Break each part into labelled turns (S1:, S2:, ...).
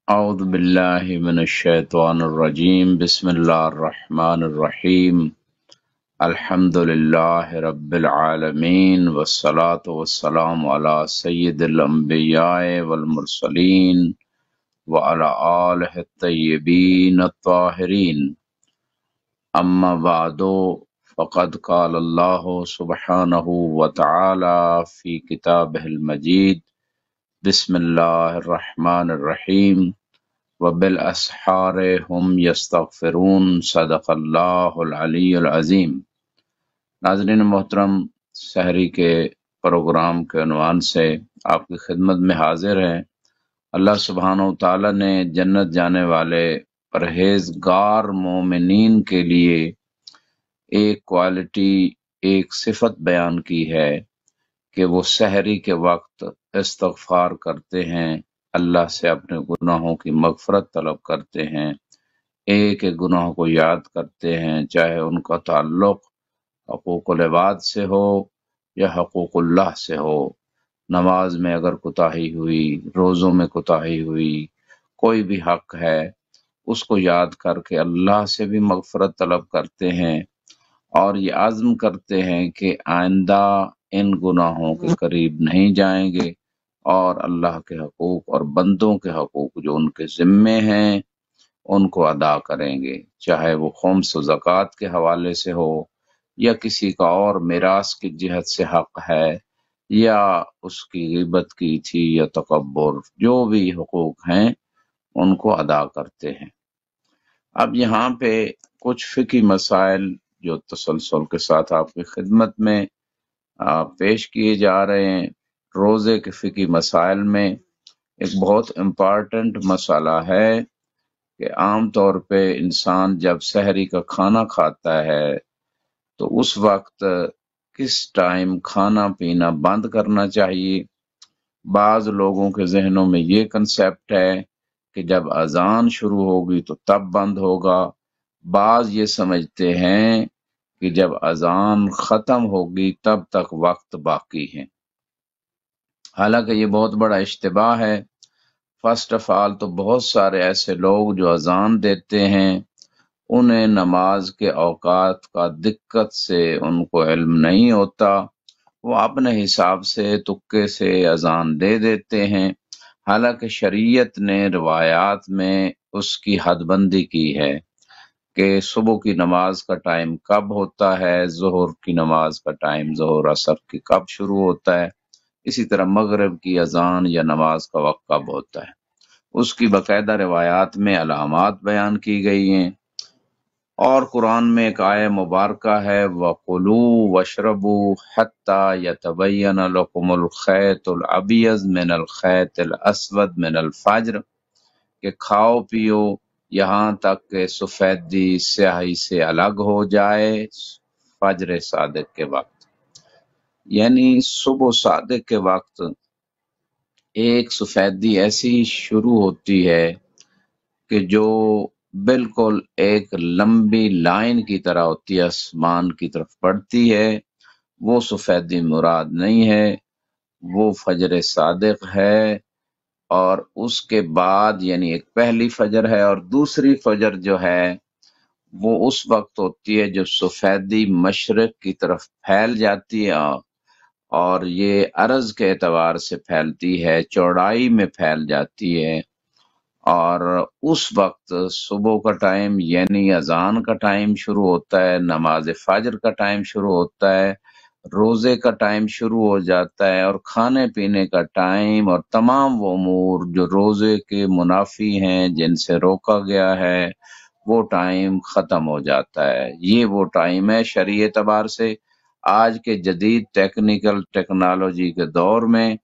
S1: أعوذ بالله من الشيطان الرجيم بسم الله الرحمن الرحيم الحمد لله رب العالمين والصلاة والسلام على سيد الأنبياء والمرسلين وعلى آله الطيبين الطاهرين أما بعد فقد قال الله سبحانه وتعالى في كتابه المجيد بسم الله الرحمن الرحيم وبالاسحار هم یستغفرون صدق اللہ العلی العظیم۔ ناظرین محترم، سحری کے پروگرام کے عنوان سے آپ کی خدمت میں حاضر ہیں۔ اللہ سبحانہ و تعالی نے جنت جانے والے پرہیزگار مومنین کے لیے ایک کوالٹی، ایک صفت بیان کی ہے کہ وہ سحری کے وقت استغفار کرتے ہیں، اللہ سے اپنے گناہوں کی مغفرت طلب کرتے ہیں، ایک ایک گناہ کو یاد کرتے ہیں، چاہے ان کا تعلق حقوق العباد سے ہو یا حقوق اللہ سے ہو۔ نماز میں اگر کوتاہی ہوئی، روزوں میں کوتاہی ہوئی، کوئی بھی حق ہے اس کو یاد کر کے اللہ سے بھی مغفرت طلب کرتے ہیں، اور یہ عزم کرتے ہیں کہ آئندہ ان گناہوں کے قریب نہیں جائیں گے، اور اللہ کے حقوق اور بندوں کے حقوق جو ان کے ذمے ہیں ان کو ادا کریں گے، چاہے وہ خمس و زکوٰۃ کے حوالے سے ہو یا کسی کا اور میراث کی جہت سے حق ہے، یا اس کی غیبت کی تھی یا تکبر، جو بھی حقوق ہیں ان کو ادا کرتے ہیں۔ اب یہاں پہ کچھ فقہی مسائل جو تسلسل کے ساتھ آپ کی خدمت میں پیش کیے جا رہے ہیں۔ روزے کے فقہی مسائل میں ایک بہت امپارٹنٹ مسئلہ ہے کہ عام طور پہ انسان جب سحری کا کھانا کھاتا ہے تو اس وقت کس ٹائم کھانا پینا بند کرنا چاہیے۔ بعض لوگوں کے ذہنوں میں یہ کنسیپٹ ہے کہ جب اذان شروع ہوگی تو تب بند ہوگا، بعض یہ سمجھتے ہیں کہ جب اذان ختم ہوگی تب تک وقت باقی ہے۔ حالانکہ یہ بہت بڑا اشتباہ ہے۔ فرسٹ آف آل تو بہت سارے ایسے لوگ جو اذان دیتے ہیں انہیں نماز کے اوقات کا دقت سے ان کو علم نہیں ہوتا، وہ اپنے حساب سے تکے سے اذان دے دیتے ہیں، حالانکہ شریعت نے روایات میں اس کی حد بندی کی ہے کہ صبح کی نماز کا ٹائم کب ہوتا ہے، ظہر کی نماز کا ٹائم ظہر اثر کی کب شروع ہوتا ہے، اسی طرح مغرب کی اذان یا نماز کا وقت کب ہوتا ہے۔ اس کی باقاعدہ روایات میں علامات بیان کی گئی ہیں، اور قرآن میں ایک آیہ مبارکہ ہے وَقُلُوا وَاشْرَبُوا حَتَّى يَتَبَيَّنَ لَكُمُ الْخَيْطُ الْأَبْيَضُ مِنَ الْخَيْطِ الْأَسْوَدِ مِنَ الْفَجْرِ، کہ کھاؤ پیو یہاں تک کہ سفیدی سیاہی سے الگ ہو جائے فجر صادق کے وقت، یعنی صبح صادق کے وقت ایک سفیدی ایسی شروع ہوتی ہے کہ جو بالکل ایک لمبی لائن کی طرح ہوتی ہے، آسمان کی طرف بڑھتی ہے، وہ سفیدی مراد نہیں ہے، وہ فجر صادق ہے۔ اور اس کے بعد یعنی ایک پہلی فجر ہے اور دوسری فجر جو ہے وہ اس وقت ہوتی ہے جب سفیدی مشرق کی طرف پھیل جاتی ہے، اور یہ عرض کے اعتبار سے پھیلتی ہے، چوڑائی میں پھیل جاتی ہے، اور اس وقت صبح کا ٹائم یعنی اذان کا ٹائم شروع ہوتا ہے، نماز فجر کا ٹائم شروع ہوتا ہے، روزے کا ٹائم شروع ہو جاتا ہے، اور کھانے پینے کا ٹائم اور تمام وہ امور جو روزے کے منافی ہیں جن سے روکا گیا ہے وہ ٹائم ختم ہو جاتا ہے۔ یہ وہ ٹائم ہے شرعی اعتبار سے۔ آج کے جدید ٹیکنالوجی کے دور میں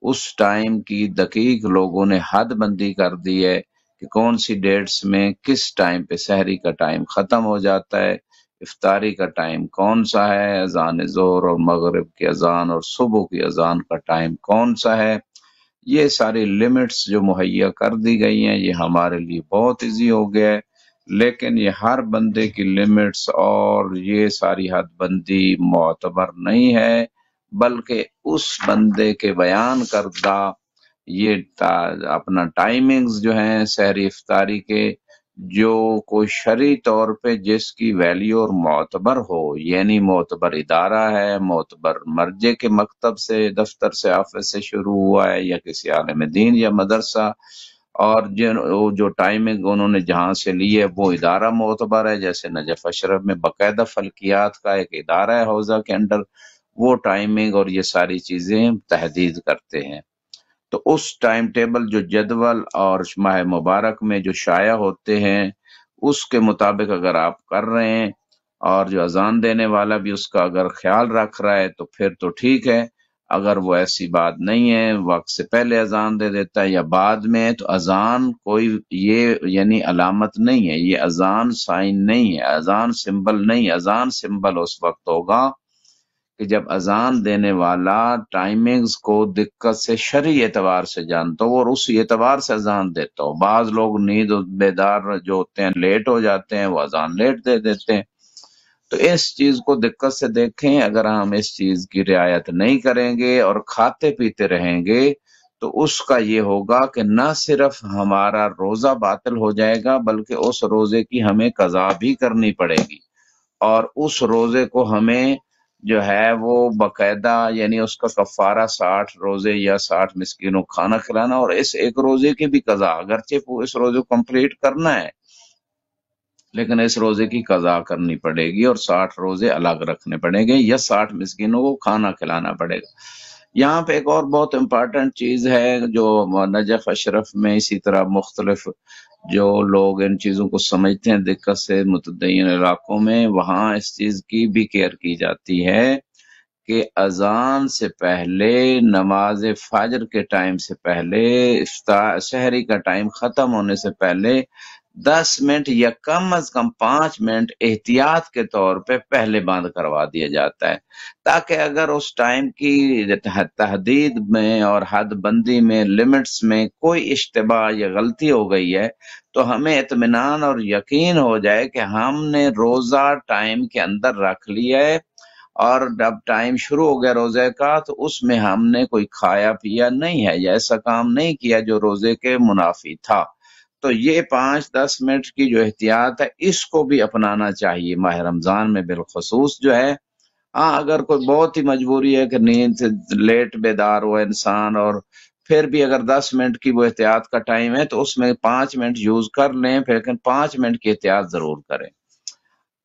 S1: اس ٹائم کی دقیق لوگوں نے حد بندی کر دی ہے کہ کون سی ڈیٹس میں کس ٹائم پہ سحری کا ٹائم ختم ہو جاتا ہے، افطاری کا ٹائم کون سا ہے، اذان ظہر اور مغرب کی اذان اور صبح کی اذان کا ٹائم کون سا ہے۔ یہ ساری لیمٹس جو مہیا کر دی گئی ہیں یہ ہمارے لیے بہت ایزی ہو گیا ہے، لیکن یہ ہر بندے کی لیمٹس اور یہ ساری حد بندی معتبر نہیں ہے، بلکہ اس بندے کے بیان کردہ یہ اپنا ٹائمنگز جو ہیں سحری افطاری کے، جو کوئی شرعی طور پہ جس کی ویلیو اور معتبر ہو، یعنی معتبر ادارہ ہے، معتبر مرجع کے مکتب سے، دفتر سے، آفس سے شروع ہوا ہے، یا کسی عالم دین یا مدرسہ، اور جو ٹائمنگ انہوں نے جہاں سے لی ہے وہ ادارہ معتبر ہے، جیسے نجف اشرف میں باقاعدہ فلکیات کا ایک ادارہ ہے حوزہ کے انڈر، وہ ٹائمنگ اور یہ ساری چیزیں تحدید کرتے ہیں۔ تو اس ٹائم ٹیبل جو جدول اور ماہ مبارک میں جو شائع ہوتے ہیں اس کے مطابق اگر آپ کر رہے ہیں، اور جو اذان دینے والا بھی اس کا اگر خیال رکھ رہا ہے تو پھر تو ٹھیک ہے۔ اگر وہ ایسی بات نہیں ہے، وقت سے پہلے اذان دے دیتا ہے یا بعد میں، تو اذان کوئی یہ یعنی علامت نہیں ہے، یہ اذان سائن نہیں ہے، اذان سمبل نہیں ہے۔ اذان سمبل اس وقت ہوگا کہ جب اذان دینے والا ٹائمنگز کو دقت سے شرعی اعتبار سے جانتا ہو اور اس اعتبار سے اذان دیتا ہو۔ بعض لوگ نیند بیدار جو ہوتے ہیں لیٹ ہو جاتے ہیں، وہ اذان لیٹ دے دیتے ہیں۔ تو اس چیز کو دقت سے دیکھیں، اگر ہم اس چیز کی رعایت نہیں کریں گے اور کھاتے پیتے رہیں گے تو اس کا یہ ہوگا کہ نہ صرف ہمارا روزہ باطل ہو جائے گا بلکہ اس روزے کی ہمیں قضا بھی کرنی پڑے گی، اور اس روزے کو ہمیں جو ہے وہ باقاعدہ یعنی اس کا کفارہ 60 روزے یا 60 مسکینوں کھانا کھلانا، اور اس ایک روزے کی بھی قضا، اگرچہ وہ اس روزے کو کمپلیٹ کرنا ہے لیکن اس روزے کی قضا کرنی پڑے گی، اور 60 روزے الگ رکھنے پڑیں گے یا 60 مسکینوں کو کھانا کھلانا پڑے گا۔ یہاں پہ ایک اور بہت امپارٹنٹ چیز ہے جو نجف اشرف میں اسی طرح مختلف جو لوگ ان چیزوں کو سمجھتے ہیں دقت سے متدین علاقوں میں، وہاں اس چیز کی بھی کیئر کی جاتی ہے کہ اذان سے پہلے، نماز فجر کے ٹائم سے پہلے، سحری کا ٹائم ختم ہونے سے پہلے 10 منٹ یا کم از کم 5 منٹ احتیاط کے طور پہ پہلے بند کروا دیا جاتا ہے، تاکہ اگر اس ٹائم کی تحدید میں اور حد بندی میں، لمٹس میں کوئی اشتباہ یا غلطی ہو گئی ہے تو ہمیں اطمینان اور یقین ہو جائے کہ ہم نے روزہ ٹائم کے اندر رکھ لیا ہے، اور جب ٹائم شروع ہو گیا روزے کا تو اس میں ہم نے کوئی کھایا پیا نہیں ہے یا ایسا کام نہیں کیا جو روزے کے منافی تھا۔ تو یہ 5-10 منٹ کی جو احتیاط ہے اس کو بھی اپنانا چاہیے ماہ رمضان میں بالخصوص جو ہے۔ ہاں اگر کوئی بہت ہی مجبوری ہے کہ نیند سے لیٹ بیدار ہوا انسان، اور پھر بھی اگر 10 منٹ کی وہ احتیاط کا ٹائم ہے تو اس میں 5 منٹ یوز کر لیں، لیکن 5 منٹ کی احتیاط ضرور کریں۔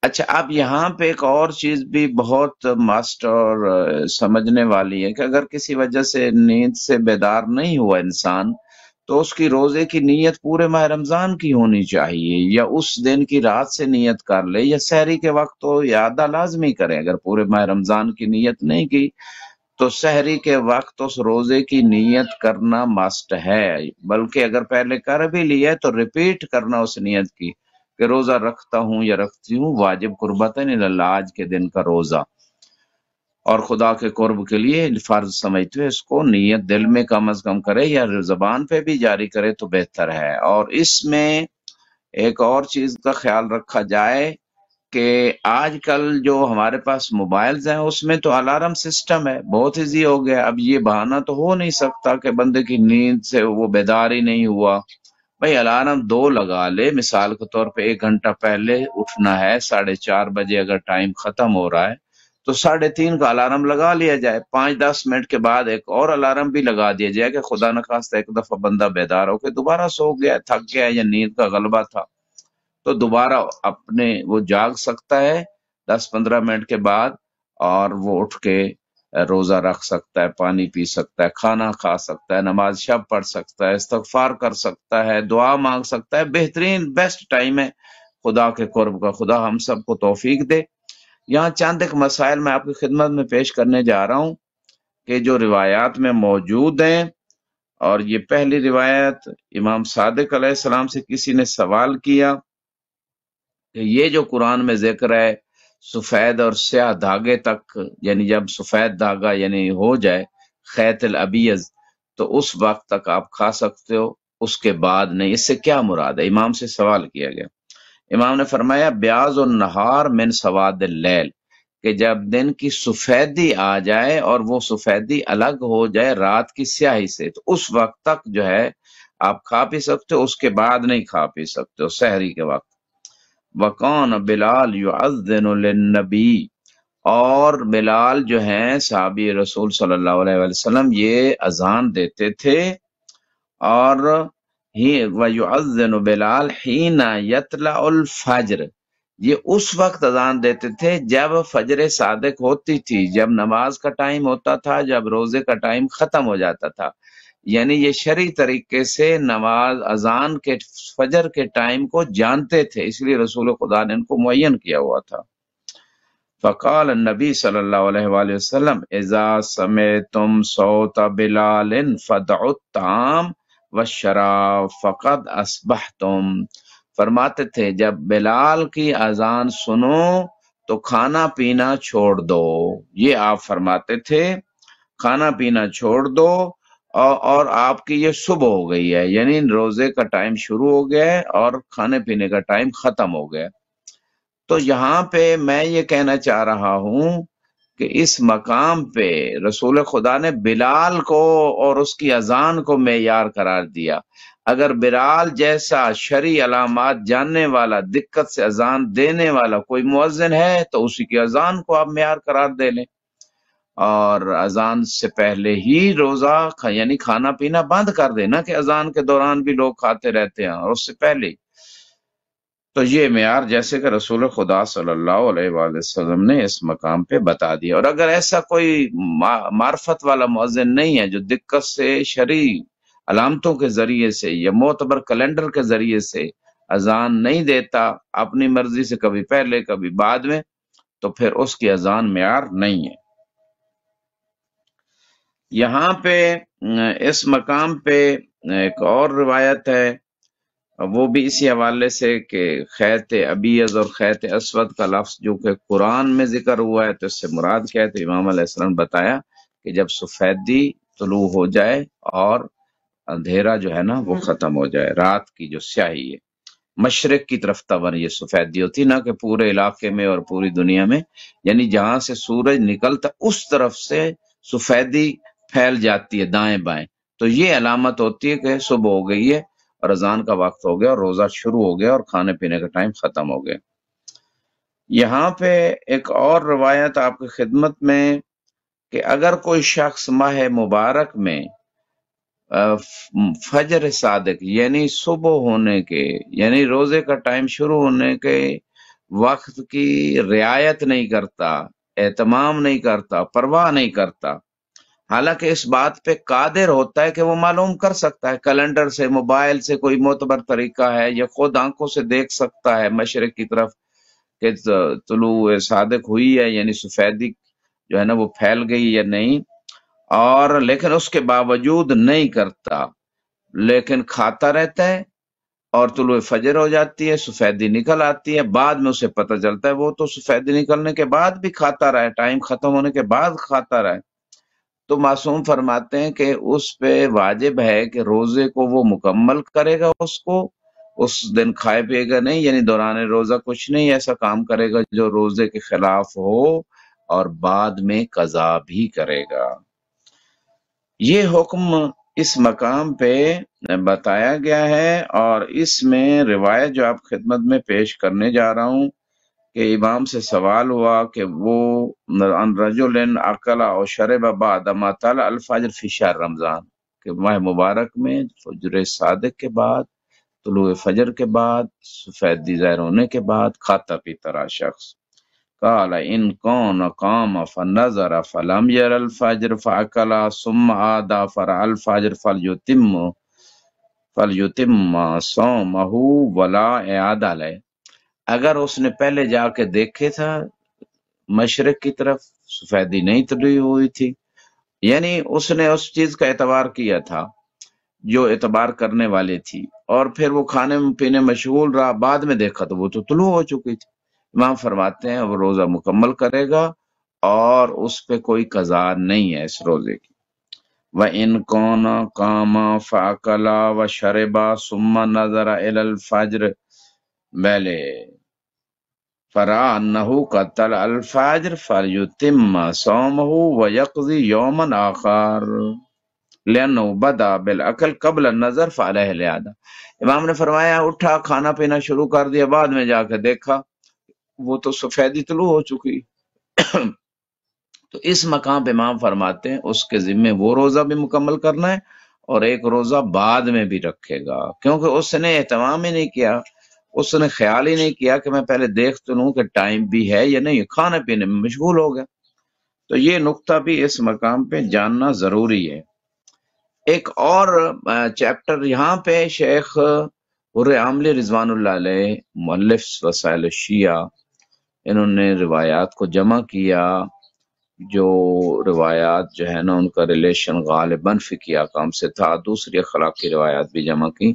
S1: اچھا، اب یہاں پہ ایک اور چیز بھی بہت مسٹ اور سمجھنے والی ہے کہ اگر کسی وجہ سے نیند سے بیدار نہیں ہوا انسان تو اس کی روزے کی نیت پورے ماہ رمضان کی ہونی چاہیے، یا اس دن کی رات سے نیت کر لے، یا سحری کے وقت ہو یا آدھا لازمی کرے۔ اگر پورے ماہ رمضان کی نیت نہیں کی تو سحری کے وقت اس روزے کی نیت کرنا مسٹ ہے، بلکہ اگر پہلے کر بھی لیا تو ریپیٹ کرنا اس نیت کی کہ روزہ رکھتا ہوں یا رکھتی ہوں واجب قربتاً اللہ، آج کے دن کا روزہ اور خدا کے قرب کے لیے فرض سمجھتے ہوئے اس کو نیت دل میں کم از کم کرے یا زبان پہ بھی جاری کرے تو بہتر ہے۔ اور اس میں ایک اور چیز کا خیال رکھا جائے کہ آج کل جو ہمارے پاس موبائلز ہیں اس میں تو الارم سسٹم ہے، بہت ایزی ہو گیا۔ اب یہ بہانہ تو ہو نہیں سکتا کہ بندے کی نیند سے وہ بیدار ہی نہیں ہوا، بھئی الارم 2 لگا لے، مثال کے طور پہ 1 گھنٹہ پہلے اٹھنا ہے، 4:30 بجے اگر ٹائم ختم ہو رہا ہے تو 3:30 کا الارم لگا لیا جائے، 5-10 منٹ کے بعد ایک اور الارم بھی لگا دیا جائے کہ خدا نخواستہ ایک دفعہ بندہ بیدار ہو کے دوبارہ سو گیا، تھک گیا یا نیند کا غلبہ تھا تو دوبارہ اپنے وہ جاگ سکتا ہے 10-15 منٹ کے بعد، اور وہ اٹھ کے روزہ رکھ سکتا ہے، پانی پی سکتا ہے، کھانا کھا سکتا ہے، نماز شب پڑھ سکتا ہے، استغفار کر سکتا ہے، دعا مانگ سکتا ہے۔ بہترین بیسٹ ٹائم ہے خدا کے قرب کا۔ خدا ہم سب کو توفیق دے۔ یہاں چند ایک مسائل میں آپ کی خدمت میں پیش کرنے جا رہا ہوں کہ جو روایات میں موجود ہیں، اور یہ پہلی روایت امام صادق علیہ السلام سے کسی نے سوال کیا کہ یہ جو قرآن میں ذکر ہے سفید اور سیاہ دھاگے تک، یعنی جب سفید دھاگا یعنی ہو جائے خیط الابیض تو اس وقت تک آپ کھا سکتے ہو، اس کے بعد نہیں، اس سے کیا مراد ہے؟ امام سے سوال کیا گیا۔ امام نے فرمایا بیاض النہار من سواد اللیل، کہ جب دن کی سفیدی آ جائے اور وہ سفیدی الگ ہو جائے رات کی سیاہی سے، تو اس وقت تک جو ہے آپ کھا پی سکتے ہو، اس کے بعد نہیں کھا پی سکتے ہو سحری کے وقت۔ وَقَانَ بلال يُعَذِّنُ لِلنَّبِي، اور بلال جو ہیں صحابی رسول صلی اللہ علیہ وآلہ وسلم یہ اذان دیتے تھے، اور ہی وَيُعَذِّنُ بلال حِينَ يَطْلَعُ الْفَجْرِ، یہ اس وقت اذان دیتے تھے جب فجر صادق ہوتی تھی، جب نماز کا ٹائم ہوتا تھا، جب روزے کا ٹائم ختم ہو جاتا تھا۔ یعنی یہ شرعی طریقے سے نماز اذان کے فجر کے ٹائم کو جانتے تھے، اس لیے رسول خدا نے ان کو معین کیا ہوا تھا۔ فقال النبی صلی اللہ علیہ وآلہ وسلم اذا سمعتم صوت بلال فدعوا الطعام والشراب فقد اصبحتم، فرماتے تھے جب بلال کی اذان سنو تو کھانا پینا چھوڑ دو، یہ آپ فرماتے تھے، کھانا پینا چھوڑ دو، اور آپ کی یہ صبح ہو گئی ہے، یعنی روزے کا ٹائم شروع ہو گیا ہے اور کھانے پینے کا ٹائم ختم ہو گیا۔ تو یہاں پہ میں یہ کہنا چاہ رہا ہوں کہ اس مقام پہ رسول خدا نے بلال کو اور اس کی اذان کو معیار قرار دیا۔ اگر بلال جیسا شرعی علامات جاننے والا، دقت سے اذان دینے والا کوئی مؤذن ہے تو اسی کی اذان کو آپ معیار قرار دے لیں، اور اذان سے پہلے ہی روزہ یعنی کھانا پینا بند کر دینا، کہ اذان کے دوران بھی لوگ کھاتے رہتے ہیں اور اس سے پہلے ہی۔ تو یہ معیار جیسے کہ رسول خدا صلی اللہ علیہ وآلہ وسلم نے اس مقام پہ بتا دیا، اور اگر ایسا کوئی معرفت والا مؤذن نہیں ہے جو دقت سے شرعی علامتوں کے ذریعے سے یا معتبر کیلنڈر کے ذریعے سے اذان نہیں دیتا، اپنی مرضی سے کبھی پہلے کبھی بعد میں، تو پھر اس کی اذان معیار نہیں ہے۔ یہاں پہ اس مقام پہ ایک اور روایت ہے، وہ بھی اسی حوالے سے کہ خیط ابیض اور خیط اسود کا لفظ جو کہ قرآن میں ذکر ہوا ہے تو اس سے مراد کیا ہے، تو امام علیہ السلام نے بتایا کہ جب سفیدی طلوع ہو جائے اور اندھیرا جو ہے نا وہ ختم ہو جائے، رات کی جو سیاہی ہے مشرق کی طرف تور یہ سفیدی ہوتی، نہ کہ پورے علاقے میں اور پوری دنیا میں، یعنی جہاں سے سورج نکلتا اس طرف سے سفیدی پھیل جاتی ہے دائیں بائیں، تو یہ علامت ہوتی ہے کہ صبح ہو گئی ہے اور اذان کا وقت ہو گیا اور روزہ شروع ہو گیا اور کھانے پینے کا ٹائم ختم ہو گیا۔ یہاں پہ ایک اور روایت آپ کی خدمت میں کہ اگر کوئی شخص ماہ مبارک میں فجر صادق یعنی صبح ہونے کے یعنی روزے کا ٹائم شروع ہونے کے وقت کی رعایت نہیں کرتا، اہتمام نہیں کرتا، پرواہ نہیں کرتا، حالانکہ اس بات پہ قادر ہوتا ہے کہ وہ معلوم کر سکتا ہے کیلنڈر سے، موبائل سے کوئی معتبر طریقہ ہے، یا خود آنکھوں سے دیکھ سکتا ہے مشرق کی طرف کہ طلوع صادق ہوئی ہے، یعنی سفیدی جو ہے نا وہ پھیل گئی یا نہیں، اور لیکن اس کے باوجود نہیں کرتا، لیکن کھاتا رہتا ہے، اور طلوع فجر ہو جاتی ہے، سفیدی نکل آتی ہے، بعد میں اسے پتہ چلتا ہے، وہ تو سفیدی نکلنے کے بعد بھی کھاتا رہے، ٹائم ختم ہونے کے بعد کھاتا رہے، تو معصوم فرماتے ہیں کہ اس پہ واجب ہے کہ روزے کو وہ مکمل کرے گا، اس دن کھائے پیے گا نہیں، یعنی دوران روزہ کچھ نہیں ایسا کام کرے گا جو روزے کے خلاف ہو، اور بعد میں قضا بھی کرے گا۔ یہ حکم اس مقام پہ بتایا گیا ہے، اور اس میں روایت جو آپ خدمت میں پیش کرنے جا رہا ہوں کہ امام سے سوال ہوا کہ وہ ان رجل اکل او شرب بعد ما طلع الفجر فی شہر رمضان، کہ ماہ مبارک میں فجر صادق کے بعد، طلوع فجر کے بعد، سفیدی ظاہر ہونے کے بعد کھاتا پیتا رہا شخص۔ قال ان کون قام فنظر فلم یر الفجر فاکل ثم عاد فرع الفجر فلیتم صومہ ولا اعادہ علیہ، اگر اس نے پہلے جا کے دیکھے تھا مشرق کی طرف سفیدی نہیں طلوع ہوئی تھی، یعنی اس نے اس چیز کا اعتبار کیا تھا جو اعتبار کرنے والی تھی، اور پھر وہ کھانے پینے مشغول رہا، بعد میں دیکھا تو وہ تو طلوع ہو چکی تھی، امام فرماتے ہیں وہ روزہ مکمل کرے گا اور اس پہ کوئی قضا نہیں ہے اس روزے کی۔ وَإِن كَانَ قَامَ فَأَكَلَ وَشَرِبَ ثُمَّ نَظَرَ إِلَى الْفَجْرِ، پہلے فرا انہو قتل الفجر فلیتم صومہ ویقضی یوما آخر لأنه بدا بالعقل قبل النظر فعلیہ الاعادہ۔ امام نے فرمایا اٹھا کھانا پینا شروع کر دیا، بعد میں جا کے دیکھا وہ تو سفیدی طلوع ہو چکی۔ تو اس مقام پہ امام فرماتے ہیں اس کے ذمے وہ روزہ بھی مکمل کرنا ہے اور ایک روزہ بعد میں بھی رکھے گا، کیونکہ اس نے اہتمام ہی نہیں کیا، اس نے خیال ہی نہیں کیا کہ میں پہلے دیکھ تو لوں کہ ٹائم بھی ہے یا نہیں، کھانے پینے میں مشغول ہو گیا۔ تو یہ نقطہ بھی اس مقام پہ جاننا ضروری ہے۔ ایک اور چیپٹر یہاں پہ شیخ حر عاملی رضوان اللہ علیہ مؤلف وسائل الشیعہ، انہوں نے روایات کو جمع کیا، جو روایات جو ہے نا ان کا ریلیشن غالباً فقہی احکام سے تھا، دوسری اخلاقی روایات بھی جمع کی۔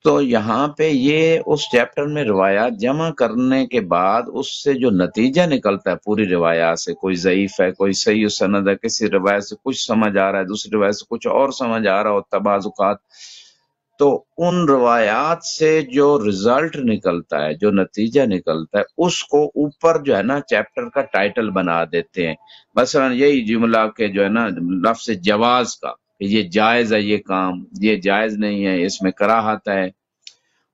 S1: تو یہاں پہ یہ اس چیپٹر میں روایات جمع کرنے کے بعد اس سے جو نتیجہ نکلتا ہے پوری روایات سے، کوئی ضعیف ہے، کوئی صحیح سند ہے، کسی روایت سے کچھ سمجھ آ رہا ہے، دوسری روایت سے کچھ اور سمجھ آ رہا ہوتا ہے بعض اوقات، تو ان روایات سے جو رزلٹ نکلتا ہے، جو نتیجہ نکلتا ہے، اس کو اوپر جو ہے نا چیپٹر کا ٹائٹل بنا دیتے ہیں۔ مثلا یہی جملہ کہ جو ہے نا لفظ جواز کا، کہ یہ جائز ہے یہ کام، یہ جائز نہیں ہے، اس میں کراہت ہے،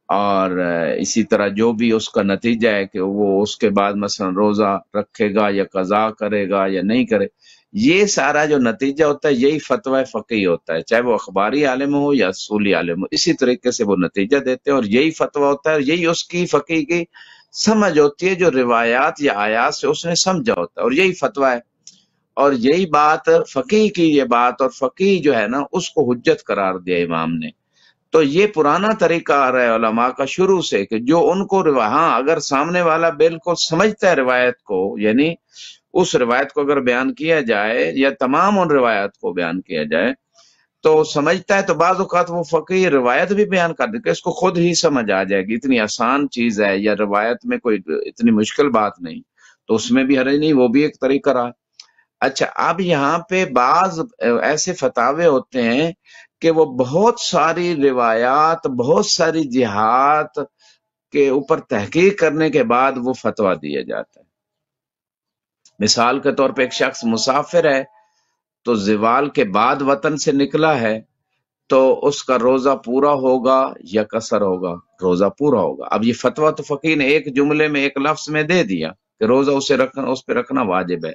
S1: اور اسی طرح جو بھی اس کا نتیجہ ہے کہ وہ اس کے بعد مثلا روزہ رکھے گا یا قضا کرے گا یا نہیں کرے، یہ سارا جو نتیجہ ہوتا ہے یہی فتوی فقہی ہوتا ہے، چاہے وہ اخباری عالم ہو یا اصولی عالم ہو، اسی طریقے سے وہ نتیجہ دیتے ہیں اور یہی فتوی ہوتا ہے، اور یہی اس کی فقہی کی سمجھ ہوتی ہے جو روایات یا آیات سے اس نے سمجھا ہوتا ہے، اور یہی فتوی ہے، اور یہی بات فقیہ کی، یہ بات، اور فقیہ جو ہے نا اس کو حجت قرار دیا امام نے۔ تو یہ پرانا طریقہ آ رہا ہے علماء کا شروع سے، کہ جو ان کو ہاں اگر سامنے والا بالکل سمجھتا ہے روایت کو، یعنی اس روایت کو اگر بیان کیا جائے یا تمام ان روایت کو بیان کیا جائے تو سمجھتا ہے، تو بعض اوقات وہ فقیہ روایت بھی بیان کر دے کہ اس کو خود ہی سمجھ آ جائے گی، اتنی آسان چیز ہے، یا روایت میں کوئی اتنی مشکل بات نہیں، تو اس میں بھی حرج نہیں، وہ بھی ایک طریقہ رہا۔ اچھا، اب یہاں پہ بعض ایسے فتاوے ہوتے ہیں کہ وہ بہت ساری روایات، بہت ساری جہات کے اوپر تحقیق کرنے کے بعد وہ فتویٰ دیا جاتا ہے۔ مثال کے طور پہ ایک شخص مسافر ہے، تو زوال کے بعد وطن سے نکلا ہے، تو اس کا روزہ پورا ہوگا یا قصر ہوگا؟ روزہ پورا ہوگا۔ اب یہ فتویٰ تو فقیہ نے ایک جملے میں، ایک لفظ میں دے دیا کہ روزہ اس پہ رکھنا واجب ہے،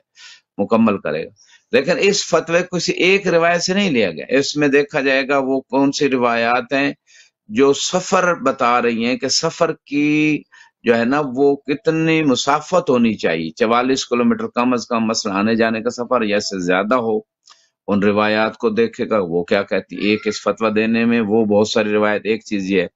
S1: مکمل کرے گا، لیکن اس فتوے کو کسی ایک روایت سے نہیں لیا گیا، اس میں دیکھا جائے گا وہ کون سی روایات ہیں جو سفر بتا رہی ہیں کہ سفر کی جو ہے نا وہ کتنی مسافت ہونی چاہیے، 44 کلومیٹر کم از کم مثلا آنے جانے کا سفر، یا سے زیادہ ہو، ان روایات کو دیکھے گا وہ کیا کہتی، ایک اس فتویٰ دینے میں وہ بہت ساری روایت، ایک چیز یہ ہے۔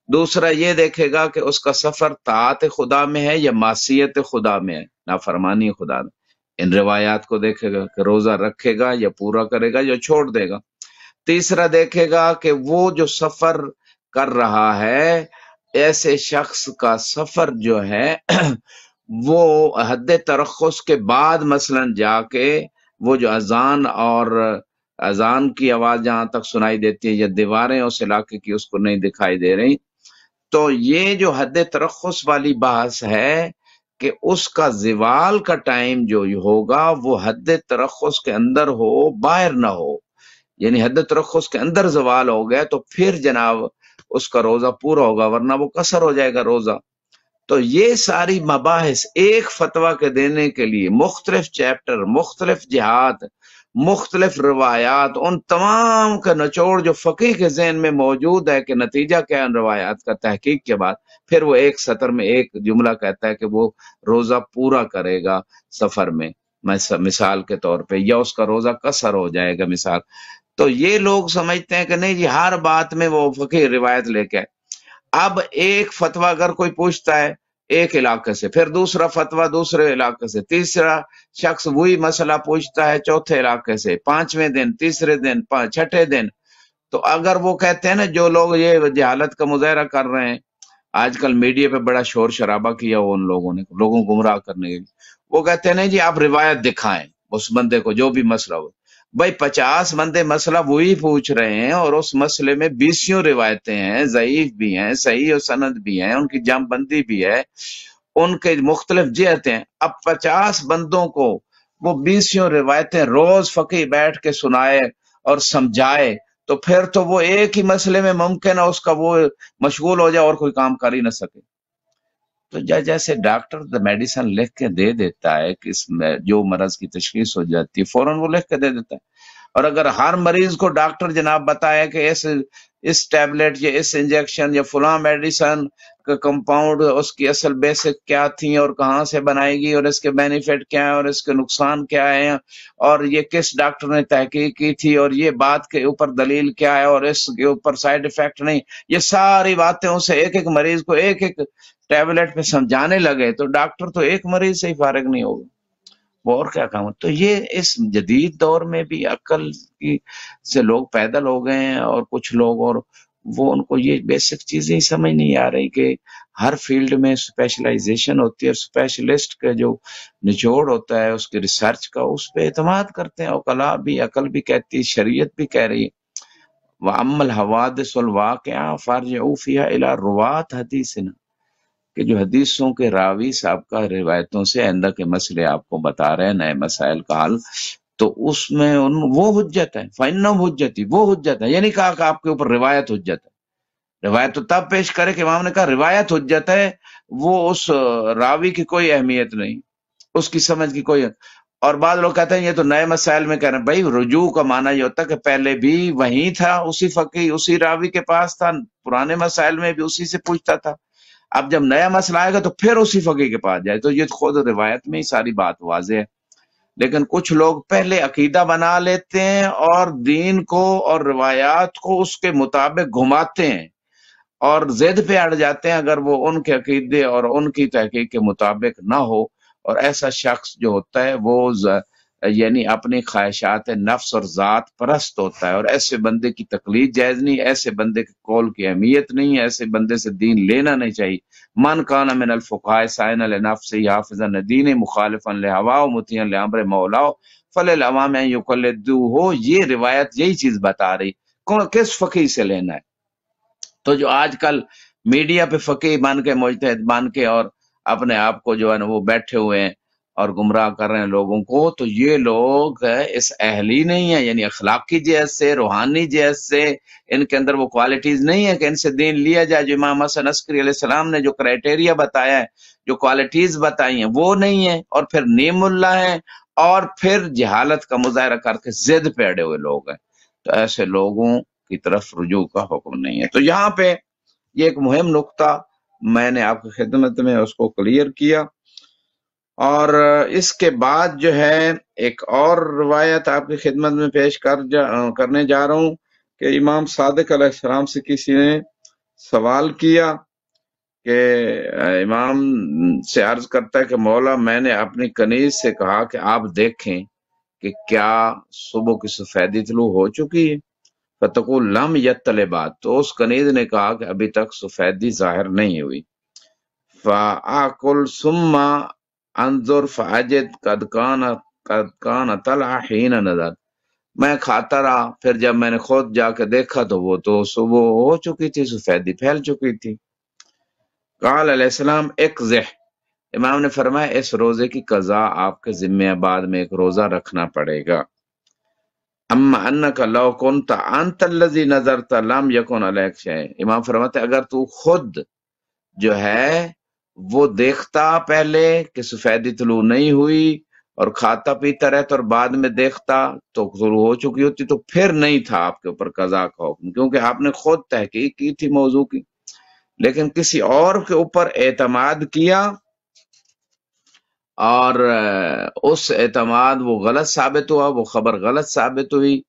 S1: دوسرا یہ دیکھے گا کہ اس کا سفر طاعت خدا میں ہے یا معصیت خدا میں ہے، نافرمانی خدا میں، ان روایات کو دیکھے گا کہ روزہ رکھے گا یا پورا کرے گا یا چھوڑ دے گا۔ تیسرا دیکھے گا کہ وہ جو سفر کر رہا ہے، ایسے شخص کا سفر جو ہے وہ حد ترخص کے بعد مثلا جا کے وہ جو اذان اور اذان کی آواز جہاں تک سنائی دیتی ہے، یا دیواریں اس علاقے کی اس کو نہیں دکھائی دے رہی، تو یہ جو حد ترخص والی بحث ہے کہ اس کا زوال کا ٹائم جو ہوگا وہ حد ترخص کے اندر ہو، باہر نہ ہو، یعنی حد ترخص کے اندر زوال ہو گیا تو پھر جناب اس کا روزہ پورا ہوگا، ورنہ وہ قصر ہو جائے گا روزہ۔ تو یہ ساری مباحث ایک فتویٰ کے دینے کے لیے مختلف چیپٹر، مختلف جہات، مختلف روایات، ان تمام کا نچوڑ جو فقیہ کے ذہن میں موجود ہے کہ نتیجہ کیا ہے ان روایات کا، تحقیق کے بعد پھر وہ ایک سطر میں ایک جملہ کہتا ہے کہ وہ روزہ پورا کرے گا سفر میں، مثال کے طور پہ، یا اس کا روزہ قصر ہو جائے گا مثال۔ تو یہ لوگ سمجھتے ہیں کہ نہیں جی ہر بات میں وہ فقیہ روایت لے کے آئے۔ اب ایک فتویٰ اگر کوئی پوچھتا ہے ایک علاقے سے، پھر دوسرا فتویٰ دوسرے علاقے سے، تیسرا شخص وہی مسئلہ پوچھتا ہے چوتھے علاقے سے، 5ویں دن، تیسرے دن، چھٹے دن، تو اگر وہ کہتے ہیں نا جو لوگ یہ جہالت کا مظاہرہ کر رہے ہیں، آج کل میڈیا پہ بڑا شور شرابہ کیا وہ ان لوگوں نے، لوگوں کو گمراہ کرنے کے لیے، وہ کہتے ہیں نہیں جی آپ روایت دکھائیں اس بندے کو جو بھی مسئلہ ہو۔ بھائی 50 بندے مسئلہ وہی پوچھ رہے ہیں، اور اس مسئلے میں 20 روایتیں ہیں، ضعیف بھی ہیں، صحیح و سند بھی ہیں، ان کی جام بندی بھی ہے، ان کے مختلف جہتیں. اب 50 بندوں کو وہ 20 روایتیں روز فقی بیٹھ کے سنائے اور سمجھائے تو پھر تو وہ ایک ہی مسئلے میں ممکن ہے اس کا وہ مشغول ہو جائے اور کوئی کام کر ہی نہ سکے. تو جیسے ڈاکٹر میڈیسن لکھ کے دے دیتا ہے کہ اس میں جو مرض کی تشخیص ہو جاتی ہے فوراً وہ لکھ کے دے دیتا ہے. اور اگر ہر مریض کو ڈاکٹر جناب بتائے کہ اس ٹیبلٹ یا اس انجیکشن یا فلاں میڈیسن کا کمپاؤنڈ اس کی اصل بیسک کیا تھی اور کہاں سے بنائے گی اور اس کے بینیفٹ کیا ہے اور اس کے نقصان کیا ہے اور یہ کس ڈاکٹر نے تحقیق کی تھی اور یہ بات کے اوپر دلیل کیا ہے اور اس کے اوپر سائیڈ ایفیکٹ نہیں، یہ ساری باتیں اسے ایک ایک مریض کو ایک ایک ٹیبلٹ پہ سمجھانے لگے تو ڈاکٹر تو ایک مریض سے ہی فارغ نہیں ہوگا، وہ اور کیا کام. تو یہ اس جدید دور میں بھی عقل کی سے لوگ پیدل ہو گئے ہیں اور کچھ لوگ اور وہ ان کو یہ بیسک چیزیں سمجھ نہیں آ رہی کہ ہر فیلڈ میں اسپیشلائزیشن ہوتی ہے، اسپیشلسٹ کا جو نچوڑ ہوتا ہے اس کی ریسرچ کا اس پہ اعتماد کرتے ہیں. عقلاء بھی، عقل بھی کہتی ہے، شریعت بھی کہہ رہی ہے وَأَمَّا الْحَوَادِثُ وَالْوَاقِعَةُ فَارْجِعُوا فِيهَا إِلَىٰ رُوَاةِ حَدِيثِنَا، کہ جو حدیثوں کے راوی سابقہ روایتوں سے آئندہ کے مسئلے آپ کو بتا رہے ہیں، نئے مسائل کا حل، تو اس میں وہ حجت ہے. فَإِنَّهُمْ حُجَّتِي، وہ حجت ہے. یہ نہیں کہا کہ آپ کے اوپر روایت حجت ہے. روایت تو تب پیش کرے کہ امام نے کہا روایت حجت ہے، وہ اس راوی کی کوئی اہمیت نہیں، اس کی سمجھ کی کوئی. اور بعض لوگ کہتے ہیں یہ تو نئے مسائل میں کہہ رہے ہیں. بھائی رجوع کا معنی یہ ہوتا ہے کہ پہلے بھی وہیں تھا، اسی فقی اسی راوی کے پاس تھا، پرانے مسائل میں بھی اسی سے پوچھتا تھا. اب جب نیا مسئلہ آئے گا تو پھر اسی فقی کے پاس جائے. تو یہ خود روایت میں ہی ساری بات واضح ہے. لیکن کچھ لوگ پہلے عقیدہ بنا لیتے ہیں اور دین کو اور روایات کو اس کے مطابق گھماتے ہیں اور ضد پہ اڑ جاتے ہیں اگر وہ ان کے عقیدے اور ان کی تحقیق کے مطابق نہ ہو. اور ایسا شخص جو ہوتا ہے وہ یعنی اپنی خواہشات نفس اور ذات پرست ہوتا ہے، اور ایسے بندے کی تقلید جائز نہیں، ایسے بندے کے قول کی اہمیت نہیں، ایسے بندے سے دین لینا نہیں چاہیے. من کان من الفقهاء سائنا لنفسه حافظا دین مخالفا لهواه مطیعا لامر مولاه فللعوام ان یقلدوه. یہ روایت یہی چیز بتا رہی کس فقی سے لینا ہے. تو جو آج کل میڈیا پہ فقی بن کے مجتہد بن کے اور اپنے آپ کو جو ہے نا وہ بیٹھے ہوئے ہیں اور گمراہ کر رہے ہیں لوگوں کو، تو یہ لوگ اس اہلی نہیں ہیں، یعنی اخلاقی جہت سے، روحانی جہت سے ان کے اندر وہ کوالٹیز نہیں ہے کہ ان سے دین لیا جائے. جو امام حسن عسکری علیہ السلام نے جو کرائٹیریا بتایا ہے، جو کوالٹیز بتائی ہیں، وہ نہیں ہے. اور پھر نیم اللہ ہیں اور پھر جہالت کا مظاہرہ کر کے ضد پہ اڑے ہوئے لوگ ہیں. تو ایسے لوگوں کی طرف رجوع کا حکم نہیں ہے. تو یہاں پہ یہ ایک مہم نقطہ میں نے آپ کی خدمت میں اس کو کلیئر کیا. اور اس کے بعد جو ہے ایک اور روایت آپ کی خدمت میں پیش کرنے جا رہا ہوں کہ امام صادق علیہ السلام سے کسی نے سوال کیا کہ امام سے عرض کرتا ہے کہ مولا میں نے اپنی کنیز سے کہا کہ آپ دیکھیں کہ کیا صبح کی سفیدی طلوع ہو چکی ہے. فتقول لم یطلع بعد، تو اس کنیز نے کہا کہ ابھی تک سفیدی ظاہر نہیں ہوئی. فآکل ثم انظر فاجد قد کان طلع حین نظر، میں کھاتا رہا، پھر جب میں نے خود جا کے دیکھا تو وہ تو صبح ہو چکی تھی، سفیدی پھیل چکی تھی. قال علیہ السلام اقضح، امام نے فرمایا اس روزے کی قضا آپ کے ذمہ بعد میں ایک روزہ رکھنا پڑے گا. اما انک لو کنت انت الذی نظرت لم یکن علیک شیء، امام فرماتے اگر تو خود جو ہے وہ دیکھتا پہلے کہ سفیدی طلوع نہیں ہوئی اور کھاتا پیتا رہتا اور بعد میں دیکھتا تو طلوع ہو چکی ہوتی تو پھر نہیں تھا آپ کے اوپر قضا کا حکم، کیونکہ آپ نے خود تحقیق کی تھی موضوع کی. لیکن کسی اور کے اوپر اعتماد کیا اور اس اعتماد وہ غلط ثابت ہوا، وہ خبر غلط ثابت ہوئی،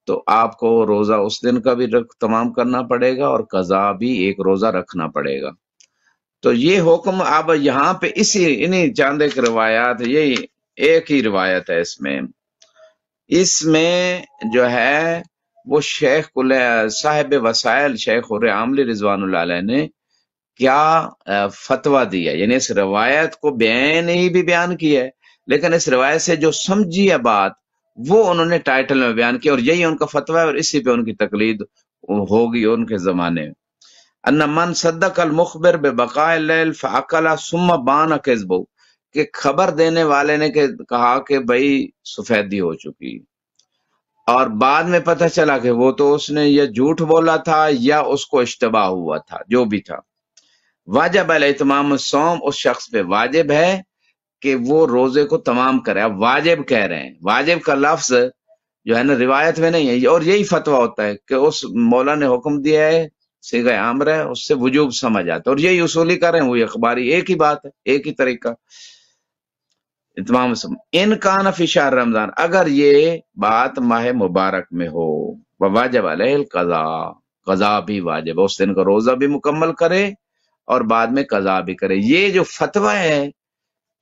S1: تو آپ کو روزہ اس دن کا بھی تمام کرنا پڑے گا اور قضا بھی ایک روزہ رکھنا پڑے گا. تو یہ حکم اب یہاں پہ انہی چاند ایک روایات، یہی ایک ہی روایت ہے اس میں جو ہے وہ شیخ صاحب وسائل شیخ خر عاملی رضوان اللہ علیہ نے کیا فتویٰ دیا، یعنی اس روایت کو بیان ہی بھی بیان کیا ہے، لیکن اس روایت سے جو سمجھی ہے بات وہ انہوں نے ٹائٹل میں بیان کیا، اور یہی ان کا فتویٰ ہے اور اسی پہ ان کی تقلید ہوگی ان کے زمانے میں. ان من صدق المخبر ببقاء اللیل فاکل ثم بان کذبہ، کہ خبر دینے والے نے کہا کہ بھئی سفیدی ہو چکی، اور بعد میں پتہ چلا کہ وہ تو اس نے یا جھوٹ بولا تھا یا اس کو اشتباہ ہوا تھا، جو بھی تھا۔ واجب الاتمام الصوم، اس شخص پہ واجب ہے کہ وہ روزے کو تمام کرے۔ اب واجب کہہ رہے ہیں، واجب کا لفظ جو ہے نا روایت میں نہیں ہے، اور یہی فتویٰ ہوتا ہے کہ اس مولا نے حکم دیا ہے، صیغہ امر ہے، اس سے وجوب سمجھ آتا ہے، اور یہی اصولی کر رہے ہیں، وہی اخباری، ایک ہی بات ہے، ایک ہی طریقہ۔ اتمام ان کان فی شہر رمضان، اگر یہ بات ماہ مبارک میں ہو، واجب علیہ القضاء، قضا بھی واجب ہے، اس دن کا روزہ بھی مکمل کرے اور بعد میں قضا بھی کرے۔ یہ جو فتویٰ ہے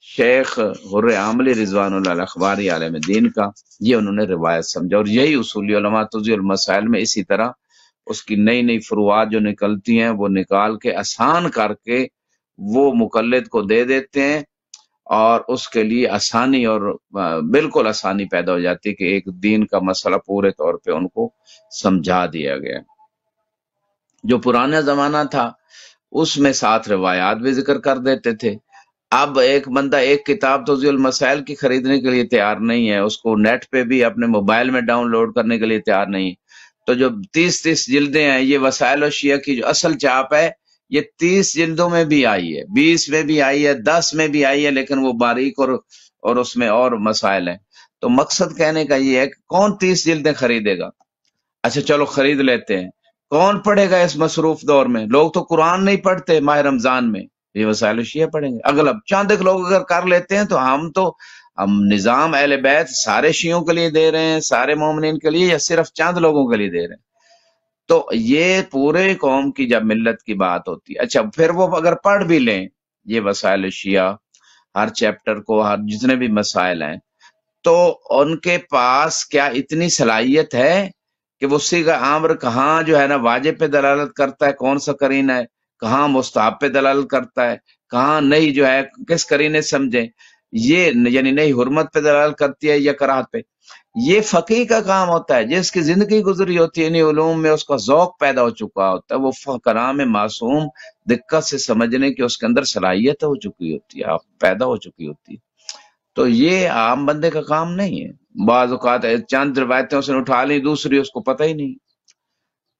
S1: شیخ حر عاملی رضوان اللہ الاخباری عالم دین کا، یہ انہوں نے روایت سمجھا، اور یہی اصولی علماء تضیع المسائل میں اسی طرح اس کی نئی نئی فروعات جو نکلتی ہیں وہ نکال کے آسان کر کے وہ مقلد کو دے دیتے ہیں، اور اس کے لیے آسانی اور بالکل آسانی پیدا ہو جاتی ہے کہ ایک دین کا مسئلہ پورے طور پہ ان کو سمجھا دیا گیا۔ جو پرانا زمانہ تھا اس میں ساتھ روایات بھی ذکر کر دیتے تھے۔ اب ایک بندہ ایک کتاب توضیح المسائل کی خریدنے کے لیے تیار نہیں ہے، اس کو نیٹ پہ بھی اپنے موبائل میں ڈاؤن لوڈ کرنے کے لیے تیار نہیں ہے، تو جو 30 جلدیں ہیں، یہ وسائل الشیعہ کی جو اصل چاپ ہے، یہ 30 جلدوں میں بھی آئی ہے، 20 میں بھی آئی ہے، 10 میں بھی آئی ہے، لیکن وہ باریک اور اس میں اور مسائل ہیں۔ تو مقصد کہنے کا یہ ہے کہ کون 30 جلدیں خریدے گا؟ اچھا چلو خرید لیتے ہیں، کون پڑھے گا اس مصروف دور میں؟ لوگ تو قرآن نہیں پڑھتے ماہ رمضان میں، یہ وسائل شیعہ پڑھیں گے اغلب، چند ایک لوگ اگر کر لیتے ہیں، تو ہم نظام اہل بیت سارے شیعوں کے لیے دے رہے ہیں، سارے مومنین کے لیے، یا صرف چند لوگوں کے لیے دے رہے ہیں؟ تو یہ پورے قوم کی جب ملت کی بات ہوتی ہے۔ اچھا پھر وہ اگر پڑھ بھی لیں یہ وسائل شیعہ، ہر چیپٹر کو، ہر جتنے بھی مسائل ہیں، تو ان کے پاس کیا اتنی صلاحیت ہے کہ وہ صیغہ امر کہاں جو ہے نا واجب پہ دلالت کرتا ہے، کون سا قرینہ ہے، کہاں مستحب پہ دلالت کرتا ہے، کہاں نہیں جو ہے کس قرینے سمجھیں، یہ یعنی نہیں حرمت پہ دلالت کرتی ہے یا کراہت پہ؟ یہ فقیہ کا کام ہوتا ہے، جس کی زندگی گزری ہوتی ہے انہی علوم میں، اس کا ذوق پیدا ہو چکا ہوتا ہے، وہ کلام معصوم دقت سے سمجھنے کی اس کے اندر صلاحیت ہو چکی ہوتی ہے، آپ پیدا ہو چکی ہوتی ہے۔ تو یہ عام بندے کا کام نہیں ہے، بعض اوقات چند روایتیں اس نے اٹھا لی، دوسری اس کو پتہ ہی نہیں۔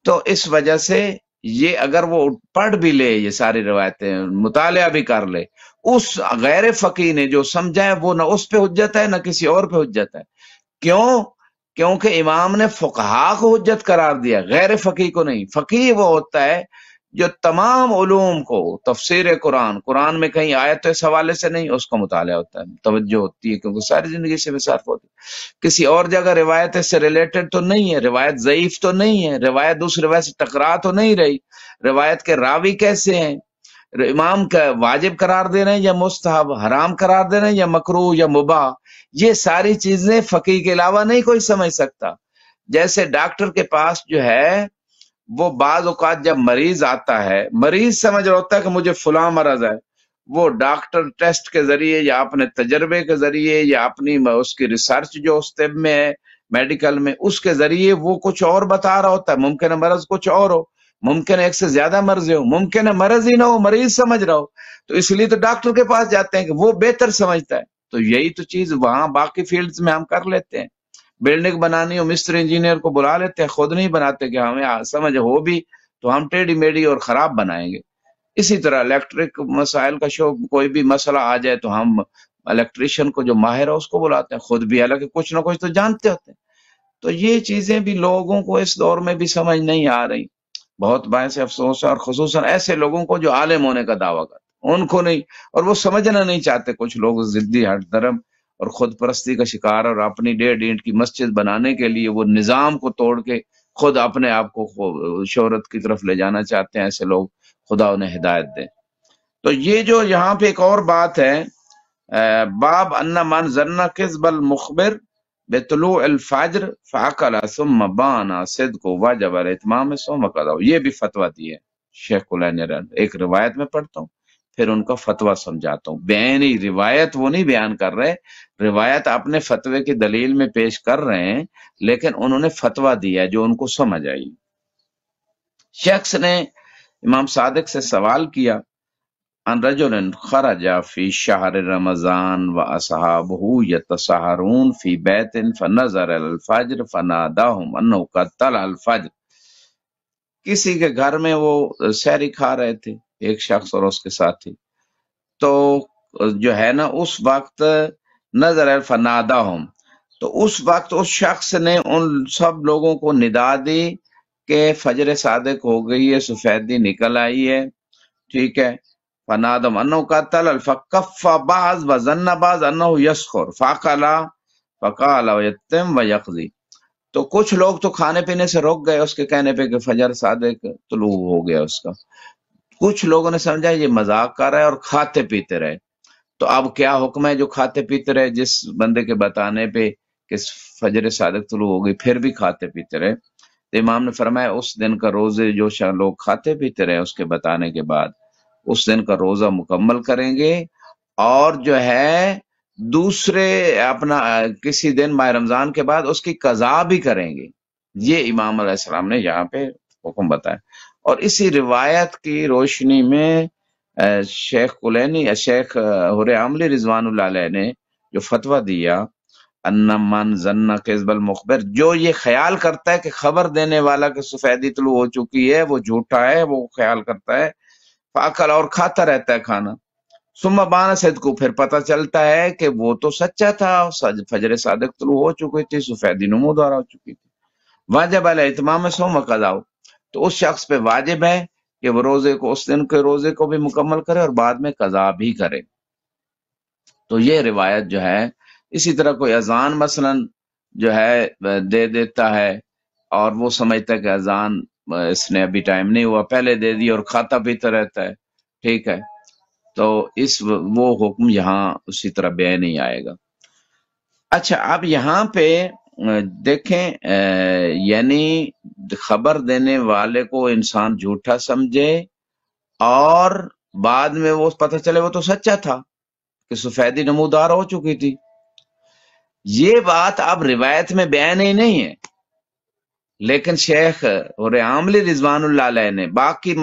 S1: تو اس وجہ سے یہ اگر وہ پڑھ بھی لے، یہ ساری روایتیں مطالعہ بھی کر لے، اس غیر فقیہ نے جو سمجھا ہے وہ نہ اس پہ حجت ہے نہ کسی اور پہ حجت ہے۔ کیوں؟ کیونکہ امام نے فقہا کو حجت قرار دیا، غیر فقیہ کو نہیں۔ فقیہ وہ ہوتا ہے جو تمام علوم کو، تفسیر قرآن میں کہیں آیت تو اس حوالے سے نہیں، اس کا مطالعہ ہوتا ہے، توجہ ہوتی ہے، کیونکہ ساری زندگی سے صرف ہوتی ہے۔ کسی اور جگہ روایت سے ریلیٹڈ تو نہیں ہے، روایت ضعیف تو نہیں ہے، روایت دوسری روایت سے ٹکرا تو نہیں رہی، روایت کے راوی کیسے ہیں، امام کا واجب قرار دے رہے ہیں یا مستحب، حرام قرار دے رہے ہیں یا مکروہ یا مباح، یہ ساری چیزیں فقیہ کے علاوہ نہیں کوئی سمجھ سکتا۔ جیسے ڈاکٹر کے پاس جو ہے وہ بعض اوقات جب مریض آتا ہے، مریض سمجھ رہا ہوتا ہے کہ مجھے فلاں مرض ہے، وہ ڈاکٹر ٹیسٹ کے ذریعے یا اپنے تجربے کے ذریعے یا اپنی اس کی ریسرچ جو اس طب میں ہے، میڈیکل میں، اس کے ذریعے وہ کچھ اور بتا رہا ہوتا ہے۔ ممکن ہے مرض کچھ اور ہو، ممکن ہے ایک سے زیادہ مرض ہو، ممکن ہے مرض ہی نہ ہو، مریض سمجھ رہا ہو، تو اس لیے تو ڈاکٹر کے پاس جاتے ہیں کہ وہ بہتر سمجھتا ہے۔ تو یہی تو چیز وہاں باقی فیلڈز میں ہم کر لیتے ہیں، بلڈنگ بنانی ہو مستری انجینئر کو بلا لیتے ہیں، خود نہیں بناتے کہ ہمیں سمجھ ہو بھی تو ہم ٹیڑھی میڑھی اور خراب بنائیں گے۔ اسی طرح الیکٹرک مسائل کا کوئی بھی مسئلہ آ جائے تو ہم الیکٹریشین کو جو ماہر ہے اس کو بلاتے ہیں، خود بھی حالانکہ کچھ نہ کچھ تو جانتے ہوتے ہیں۔ تو یہ چیزیں بھی لوگوں کو اس دور میں بھی سمجھ نہیں آ رہی، بہت باعث افسوس ہے، اور خصوصاً ایسے لوگوں کو جو عالم ہونے کا دعویٰ کرتے ان کو نہیں، اور وہ سمجھنا نہیں چاہتے۔ کچھ لوگ ضدی ہٹ درم اور خود پرستی کا شکار، اور اپنی 1.5 اینٹ کی مسجد بنانے کے لیے وہ نظام کو توڑ کے خود اپنے آپ کو شہرت کی طرف لے جانا چاہتے ہیں۔ ایسے لوگ خدا انہیں ہدایت دے۔ تو یہ جو یہاں پہ ایک اور بات ہے، باب ان من ظن کذب المخبر بطلوع الفجر فاکل ثم بان صدق واجب الاتمام صوم قضا، یہ بھی فتویٰ دی ہے شیخ کلینی رحمۃ۔ ایک روایت میں پڑھتا ہوں پھر ان کا فتویٰ سمجھاتا ہوں، بعینی روایت وہ نہیں بیان کر رہے، روایت اپنے فتوے کی دلیل میں پیش کر رہے ہیں، لیکن انہوں نے فتویٰ دیا جو ان کو سمجھ آئی۔ شخص نے امام صادق سے سوال کیا ان رجل خرج فی شہر رمضان واصحابہ یتسحرون فی بیت فنظر الی الفجر فناداہم انہ قد طلع الفجر، کسی کے گھر میں وہ سحری کھا رہے تھے، ایک شخص اور اس کے ساتھی، تو جو ہے نا اس وقت نظر فناداہم، تو اس وقت اس شخص نے ان سب لوگوں کو ندا دی کہ فجر صادق ہو گئی ہے، سفیدی نکل آئی ہے، ٹھیک ہے۔ فنادم انہ قتل فکف بعض وظن بعض انہ یسخر فاقلا فقال یتم و یقضی، تو کچھ لوگ تو کھانے پینے سے روک گئے اس کے کہنے پہ کہ فجر صادق طلوع ہو گیا اس کا، کچھ لوگوں نے سمجھا یہ مذاق کر رہا ہے اور کھاتے پیتے رہے۔ تو اب کیا حکم ہے جو کھاتے پیتے رہے، جس بندے کے بتانے پہ کہ فجر صادق طلوع ہو گئی پھر بھی کھاتے پیتے رہے؟ تو امام نے فرمایا اس دن کا روزے جو لوگ کھاتے پیتے رہے اس کے بتانے کے بعد، اس دن کا روزہ مکمل کریں گے، اور جو ہے دوسرے اپنا کسی دن ماہ رمضان کے بعد اس کی قضا بھی کریں گے۔ یہ امام علیہ السلام نے یہاں پہ حکم بتایا۔ اور اسی روایت کی روشنی میں شیخ کلینی شیخ حر عاملی رضوان اللہ علیہ نے جو فتویٰ دیا ان من ظن کذب المخبر، جو یہ خیال کرتا ہے کہ خبر دینے والا کہ سفیدی طلوع ہو چکی ہے وہ جھوٹا ہے، وہ خیال کرتا ہے، فاکل اور کھاتا رہتا ہے کھانا، ثم بان صدقو پھر پتہ چلتا ہے کہ وہ تو سچا تھا، فجر صادق طلوع ہو چکی تھی، سفیدی نمودار ہو چکی تھی، واجب علیہ اتمام صوم قضاء، تو اس شخص پہ واجب ہے کہ وہ روزے کو اس دن کے روزے کو بھی مکمل کرے اور بعد میں قضا بھی کرے۔ تو یہ روایت جو ہے، اسی طرح کوئی اذان مثلا جو ہے دے دیتا ہے اور وہ سمجھتا ہے کہ اذان اس نے ابھی ٹائم نہیں ہوا، پہلے دے دی اور کھاتا پیتا رہتا ہے، ٹھیک ہے، تو وہ حکم یہاں اسی طرح بیان نہیں آئے گا۔ اچھا اب یہاں پہ دیکھیں یعنی خبر دینے والے کو انسان جھوٹا سمجھے اور بعد میں وہ پتہ چلے وہ تو سچا تھا کہ سفیدی نمودار ہو چکی تھی، یہ بات اب روایت میں بیان ہی نہیں ہے، لیکن شیخ حر عاملی رضوان اللہ علیہ نے باقی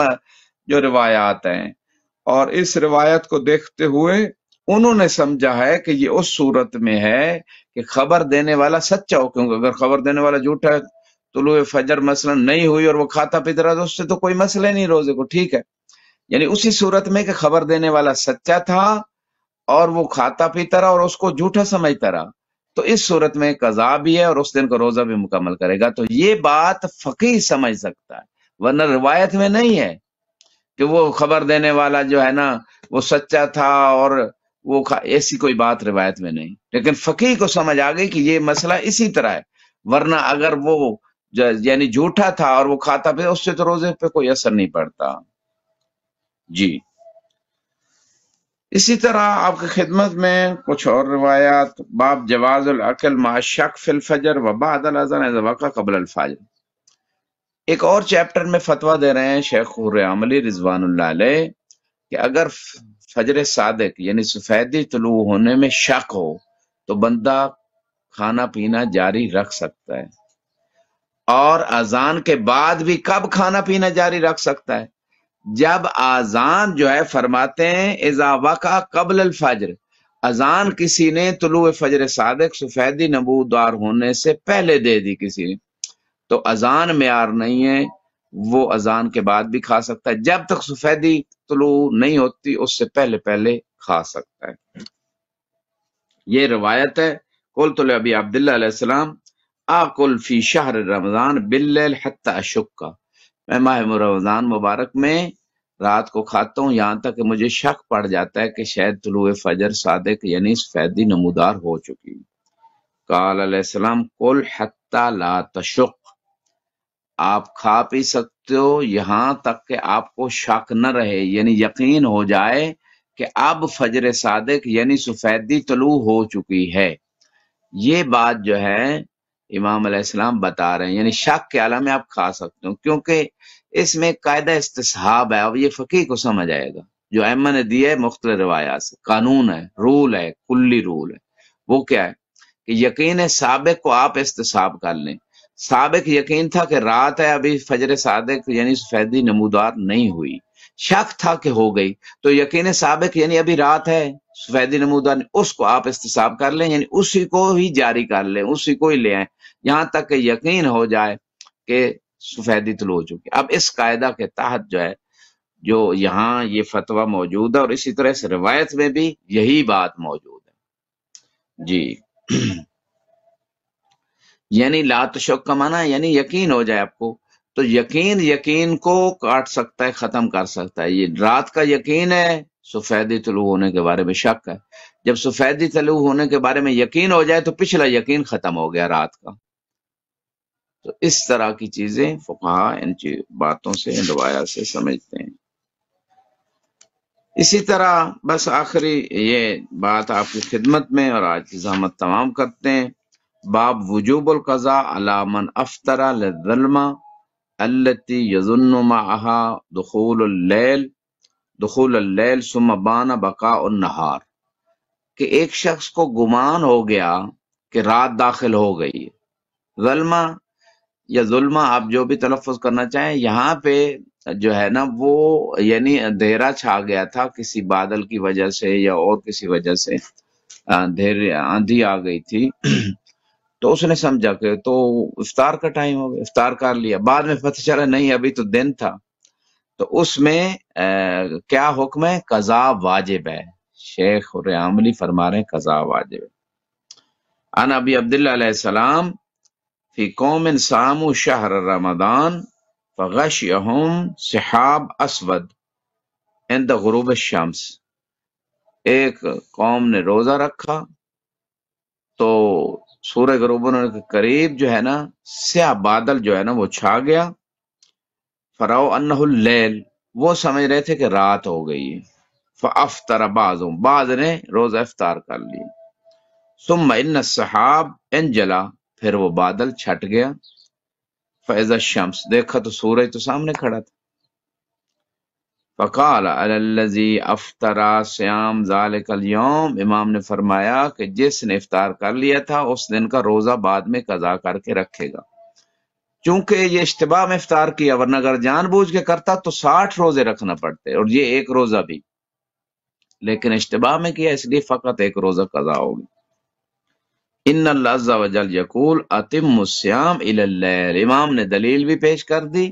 S1: جو روایات ہیں اور اس روایت کو دیکھتے ہوئے انہوں نے سمجھا ہے کہ یہ اس صورت میں ہے کہ خبر دینے والا سچا ہو، کیونکہ اگر خبر دینے والا جھوٹا ہے، طلوع فجر مثلا نہیں ہوئی اور وہ کھاتا پیتا رہا تو اس سے تو کوئی مسئلہ نہیں روزے کو، ٹھیک ہے، یعنی اسی صورت میں کہ خبر دینے والا سچا تھا اور وہ کھاتا پیتا رہا اور اس کو جھوٹا سمجھتا رہا، تو اس صورت میں قضا بھی ہے اور اس دن کا روزہ بھی مکمل کرے گا۔ تو یہ بات فقیہ سمجھ سکتا ہے، ورنہ روایت میں نہیں ہے کہ وہ خبر دینے والا جو ہے نا وہ سچا تھا اور وہ ایسی کوئی بات روایت میں نہیں، لیکن فقیہ کو سمجھ آ گئی کہ یہ مسئلہ اسی طرح ہے، ورنہ اگر وہ یعنی جھوٹا تھا اور وہ کھاتا پہ اس سے تو روزے پہ کوئی اثر نہیں پڑتا۔ جی اسی طرح آپ کی خدمت میں کچھ اور روایات، باب جواز الاکل مع الشک فی الفجر و بعد الاذان اذا وقع قبل الفجر، ایک اور چیپٹر میں فتویٰ دے رہے ہیں شیخ حر عاملی رضوان اللہ علیہ کہ اگر فجر صادق یعنی سفیدی طلوع ہونے میں شک ہو تو بندہ کھانا پینا جاری رکھ سکتا ہے، اور اذان کے بعد بھی کب کھانا پینا جاری رکھ سکتا ہے؟ جب اذان جو ہے فرماتے ہیں اذا وقع قبل الفجر، اذان کسی نے طلوع فجر صادق سفیدی نمودار ہونے سے پہلے دے دی کسی نے، تو اذان معیار نہیں ہے، وہ اذان کے بعد بھی کھا سکتا ہے، جب تک سفیدی طلوع نہیں ہوتی اس سے پہلے پہلے کھا سکتا ہے۔ یہ روایت ہے قلت لابی عبداللہ علیہ السلام آکل فی شہر رمضان باللیل حتی اشکا، میں ماہ رمضان مبارک میں رات کو کھاتا ہوں یہاں تک کہ مجھے شک پڑ جاتا ہے کہ شاید طلوع فجر صادق یعنی سفیدی نمودار ہو چکی۔ قال علیہ السلام قل حتی لا تشق، آپ کھا پی سکتے ہو یہاں تک کہ آپ کو شک نہ رہے، یعنی یقین ہو جائے کہ اب فجر صادق یعنی سفیدی طلوع ہو چکی ہے۔ یہ بات جو ہے امام علیہ السلام بتا رہے ہیں، یعنی شک کے عالم میں آپ کھا سکتے ہو، کیونکہ اس میں قاعدہ استصحاب ہے، اب یہ فقیہ کو سمجھ آئے گا جو ائمہ نے دیا ہے مختلف روایات سے، قانون ہے، رول ہے، کلی رول ہے، وہ کیا ہے کہ یقین سابق کو آپ استصحاب کر لیں، سابق یقین تھا کہ رات ہے، ابھی فجر صادق یعنی سفیدی نمودار نہیں ہوئی، شک تھا کہ ہو گئی، تو یقین سابق یعنی ابھی رات ہے سفیدی نمودار نہیں، اس کو آپ استصحاب کر لیں، یعنی اسی کو ہی جاری کر لیں، اسی کو ہی لے آئیں یہاں تک کہ یقین ہو جائے کہ سفیدی طلوع ہو چکی۔ اب اس قاعدہ کے تحت جو ہے جو یہاں یہ فتویٰ موجود ہے، اور اسی طرح اس روایت میں بھی یہی بات موجود ہے جی۔ یعنی لا تشک کا معنی ہے یعنی یقین ہو جائے آپ کو، تو یقین کو کاٹ سکتا ہے، ختم کر سکتا ہے۔ یہ رات کا یقین ہے، سفیدی طلوع ہونے کے بارے میں شک ہے، جب سفیدی طلوع ہونے کے بارے میں یقین ہو جائے تو پچھلا یقین ختم ہو گیا رات کا۔ تو اس طرح کی چیزیں فقہا ان باتوں سے، ان روایات سے سمجھتے ہیں۔ اسی طرح بس آخری یہ بات آپ کی خدمت میں اور آج کی زحمت تمام کرتے ہیں، باب وجوب القضاء علی من افطر للظلم التي يظن معها دخول اللیل ثم بان بقاء النہار، کہ ایک شخص کو گمان ہو گیا کہ رات داخل ہو گئی ہے۔ ظلمہ یا ظلمہ آپ جو بھی تلفظ کرنا چاہیں، یہاں پہ جو ہے نا وہ یعنی اندھیرا چھا گیا تھا کسی بادل کی وجہ سے یا اور کسی وجہ سے، آندھی آ گئی تھی، تو اس نے سمجھا کہ تو افطار کا ٹائم ہو گیا، افطار کر لیا، بعد میں پتہ چلا نہیں ابھی تو دن تھا، تو اس میں کیا حکم ہے؟ قضا واجب ہے۔ شیخ عاملی فرما رہے ہیں قضا واجب ہے۔ ان ابی عبداللہ علیہ السلام فی قوم صاموا شہر رمضان فغشیہم سحاب اسود عند غروب الشمس، ایک قوم نے روزہ رکھا تو سورج غروب ہونے کے قریب جو ہے نا سیاہ بادل جو ہے نا وہ چھا گیا، فرأوا انہ اللیل، وہ سمجھ رہے تھے کہ رات ہو گئی ہے، فافطر بعضهم، بعض نے روزہ افطار کر لی، ثم ان السحاب انجلا، پھر وہ بادل چھٹ گیا، فاذا الشمس، دیکھا تو سورج تو سامنے کھڑا تھا، فقال علی الذی افطر صیام ذلک اليوم، امام نے فرمایا کہ جس نے افطار کر لیا تھا اس دن کا روزہ بعد میں قضا کر کے رکھے گا، چونکہ یہ اشتباہ میں افطار کیا، ورنہ اگر جان بوجھ کے کرتا تو 60 روزے رکھنا پڑتے اور یہ ایک روزہ بھی، لیکن اشتباہ میں کیا اس لیے فقط ایک روزہ قضا ہوگی۔ ان اللہ عز وجل یقول اتم الصیام الی اللیل، امام نے دلیل بھی پیش کر دی،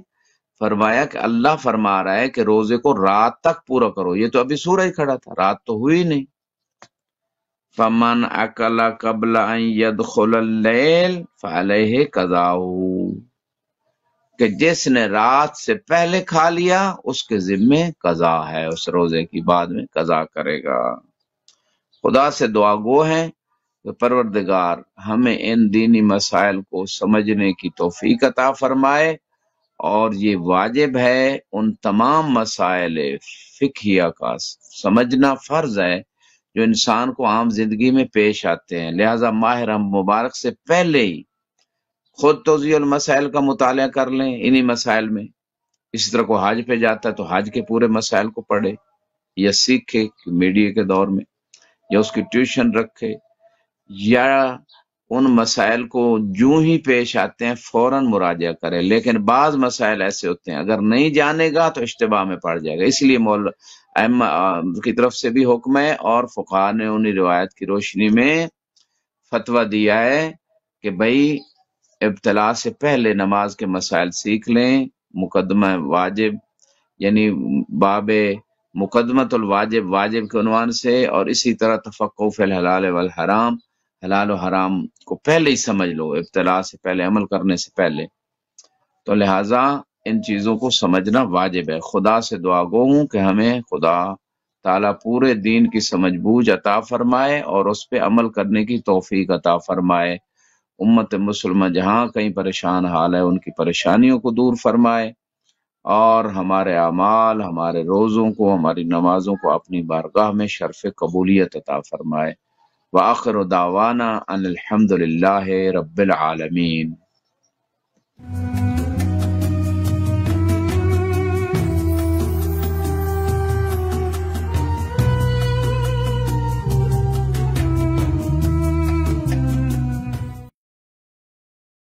S1: فرمایا کہ اللہ فرما رہا ہے کہ روزے کو رات تک پورا کرو، یہ تو ابھی سورج کھڑا تھا، رات تو ہوئی نہیں۔ فمن اکل قبل ان يدخل اللیل فعلیہ قضاء، کہ جس نے رات سے پہلے کھا لیا اس کے ذمے قضا ہے، اس روزے کی بعد میں قضا کرے گا۔ خدا سے دعا گو ہیں کہ پروردگار ہمیں ان دینی مسائل کو سمجھنے کی توفیق عطا فرمائے، اور یہ واجب ہے ان تمام مسائل فقہیہ کا سمجھنا فرض ہے جو انسان کو عام زندگی میں پیش آتے ہیں، لہٰذا ماہ مبارک سے پہلے ہی خود توضیح المسائل کا مطالعہ کر لیں انہی مسائل میں، اسی طرح کو حج پہ جاتا ہے تو حج کے پورے مسائل کو پڑھے یا سیکھے میڈیا کے دور میں، یا اس کی ٹیوشن رکھے، یا ان مسائل کو جو ہی پیش آتے ہیں فوراً مراجعہ کرے، لیکن بعض مسائل ایسے ہوتے ہیں اگر نہیں جانے گا تو اشتباہ میں پڑ جائے گا، اس لیے کی طرف سے بھی حکم ہے، اور فقہا نے انہی روایت کی روشنی میں فتویٰ دیا ہے کہ بھئی ابتلا سے پہلے نماز کے مسائل سیکھ لیں، مقدمہ واجب یعنی باب مقدمت الواجب، واجب کے عنوان سے، اور اسی طرح تفقہ فی الحلال والحرام، حلال و حرام کو پہلے ہی سمجھ لو ابتلا سے پہلے، عمل کرنے سے پہلے، تو لہٰذا ان چیزوں کو سمجھنا واجب ہے۔ خدا سے دعا گو ہوں کہ ہمیں خدا تعالیٰ پورے دین کی سمجھ بوجھ عطا فرمائے اور اس پہ عمل کرنے کی توفیق عطا فرمائے، امت مسلمہ جہاں کہیں پریشان حال ہے ان کی پریشانیوں کو دور فرمائے، اور ہمارے اعمال، ہمارے روزوں کو، ہماری نمازوں کو اپنی بارگاہ میں شرف قبولیت عطا فرمائے۔ وآخر دعوانا ان الحمد للہ رب العالمین۔